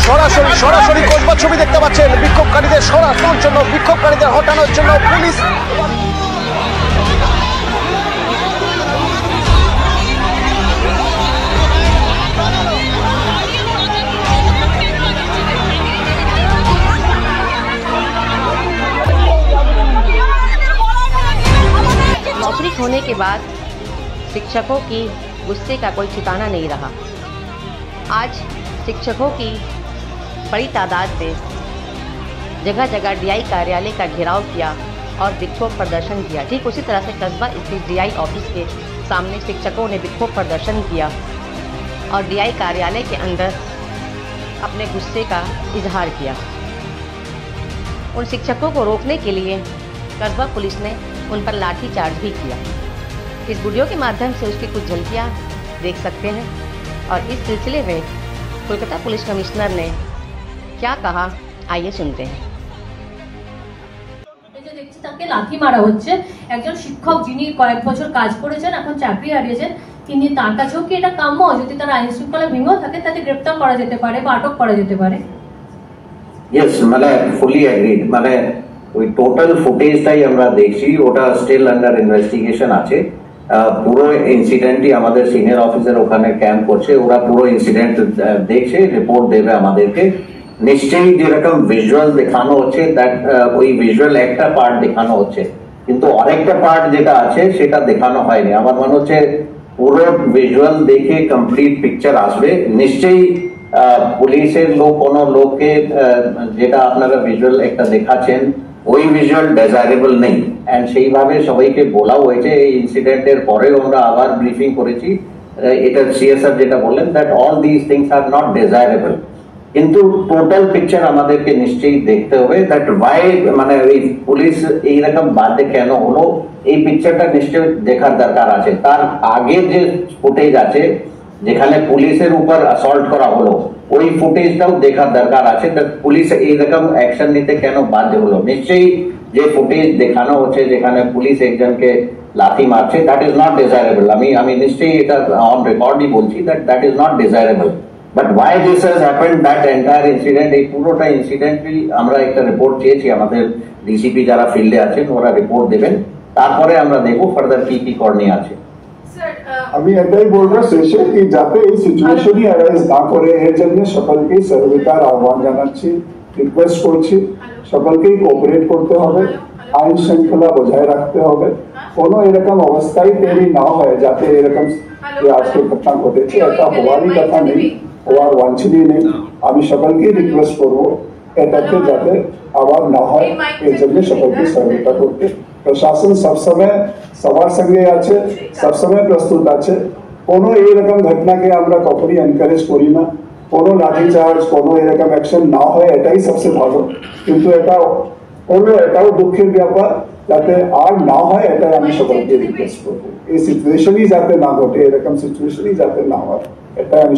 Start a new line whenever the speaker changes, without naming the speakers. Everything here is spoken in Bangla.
সরাসরি কসবার ছবি দেখতে পাচ্ছেন। বিক্ষোভকারীদের সরানোর জন্য, বিক্ষোভকারীদের হটানোর জন্য পুলিশ
नौकरी खोने के बाद शिक्षकों की गुस्से का कोई ठिकाना नहीं रहा। आज शिक्षकों की बड़ी तादाद में जगह जगह डीआई कार्यालय का घेराव किया और विक्षोभ प्रदर्शन किया। ठीक उसी तरह से कस्बा स्थित डीआई ऑफिस के सामने शिक्षकों ने विक्षोभ प्रदर्शन किया और डीआई कार्यालय के अंदर अपने गुस्से का इजहार किया। उन शिक्षकों को रोकने के लिए कस्बा पुलिस ने उन पर लाठी चार्ज भी किया। इस वीडियो के माध्यम से उसकी कुछ झलकियाँ देख सकते हैं और इस सिलसिले में कोलकाता पुलिस कमिश्नर ने क्या कहा, आइए सुनते हैं।
তাকে লাথি মারা হচ্ছে। একজন শিক্ষক যিনি কয়েক বছর কাজ করেছেন, এখন চাকরি হারিয়েছেন, তিনি তার কাছেও কি এটা কাম্য? যদি তার আইন শৃঙ্খলা ভেঙেও থাকে তাকে গ্রেফতার করা যেতে পারে বা আটক করা যেতে পারে।
ইয়েস, মানে ফুলি এগ্রিড। মানে ওই টোটাল ফুটেজটাই আমরা দেখছি, ওটা স্টিল আন্ডার ইনভেস্টিগেশন আছে। পুরো ইনসিডেন্টই আমাদের সিনিয়র অফিসার ওখানে ক্যাম্প করছে, ওরা পুরো ইনসিডেন্ট দেখছে, রিপোর্ট দেবে আমাদেরকে। নিশ্চয়ই যেরকম ভিজুয়াল দেখানো হচ্ছে, ওই ভিজুয়াল একটা পার্ট দেখানো হচ্ছে, কিন্তু আরেকটা পার্ট যেটা আছে সেটা দেখানো হয়নি। আমার মনে হচ্ছে পুরো ভিজুয়াল দেখে কমপ্লিট পিকচার আসবে। নিশ্চয়ই পুলিশের লোক কোনো লোককে, যেটা আপনারা ভিজুয়াল একটা দেখাচ্ছেন, ওই ভিজুয়াল ডিজায়ারেবল নেই। এন্ড সেইভাবে সবাইকে বলাও হয়েছে। এই ইনসিডেন্টের পরেও আমরা আবার ব্রিফিং করেছি, এটা সিএসআর যেটা বললেন, that all this things are not desirable. কিন্তু টোটাল পিকচার আমাদেরকে নিশ্চয়ই দেখতে হবে, দ্যাট ওয়াই, মানে এই পুলিশ এইরকম বাদে কেন হলো, এই পিকচারটা নিশ্চয়ই দেখার দরকার আছে। তার আগে যে ফুটেজ আছে যেখানে পুলিশের উপর অ্যাসল্ট করা হলো, ওই ফুটেজটাও দেখার দরকার আছে। পুলিশ এইরকম অ্যাকশন নিতে কেন বাধ্য হলো? নিশ্চয়ই যে ফুটেজ দেখানো হচ্ছে যেখানে পুলিশ একজনকে লাথি মারছে, দ্যাট ইজ নট ডিজায়ারেবল। আমি নিশ্চয়ই এটা অন রেকর্ডই বলছি, that is not desirable. But why this has happened, that entire incident, এই পুরোটা ইনসিডেন্টই আমরা একটা রিপোর্ট চেয়েছি। আমাদের ডিসিপি যারা ফিল্ডে আছেন ওরা রিপোর্ট দেবেন, তারপরে আমরা দেখবো ফার্দার কি কি করণীয় আছে।
আমি এটাই বলবো শেষে, কি যাতে এই সিচুয়েশনই অ্যারাইজ না করে, এর জন্য সকলকে সহযোগিতার আহ্বান জানাচ্ছি, রিকোয়েস্ট করছি। সকলকেই কোঅপারেট করতে হবে, আইন শৃঙ্খলা বজায় রাখতে হবে। কোনো এরকম অবস্থায় তৈরি না হয় যাতে এরকম যে আজকে ঘটনা ঘটেছে, এটা হওয়ারই কথা নেই, হওয়ার ওয়াঞ্ছনীয় নেই। আমি সকলকেই রিকোয়েস্ট করবো এটাতে যাতে আবার না হয়, এর জন্য সকলকে সহযোগিতা করতে। প্রশাসন সবসময় সবার সঙ্গে আছে, সবসময় প্রস্তুত আছে। কোনো এইরকম ঘটনাকে আমরা কখনই এনকারেজ করি না। কোনো লাঠিচার্জ, কোনো এরকম অ্যাকশন না হয়, এটাই সবচেয়ে ভালো। কিন্তু এটা হলো, এটাও দুঃখের ব্যাপার, যাতে আর না হয় এটাই আমি সকলকে রিকোয়েস্ট করবো। এই সিচুয়েশনই যাতে না ঘটে, এরকম সিচুয়েশনই যাতে না হয়, এটাই আমি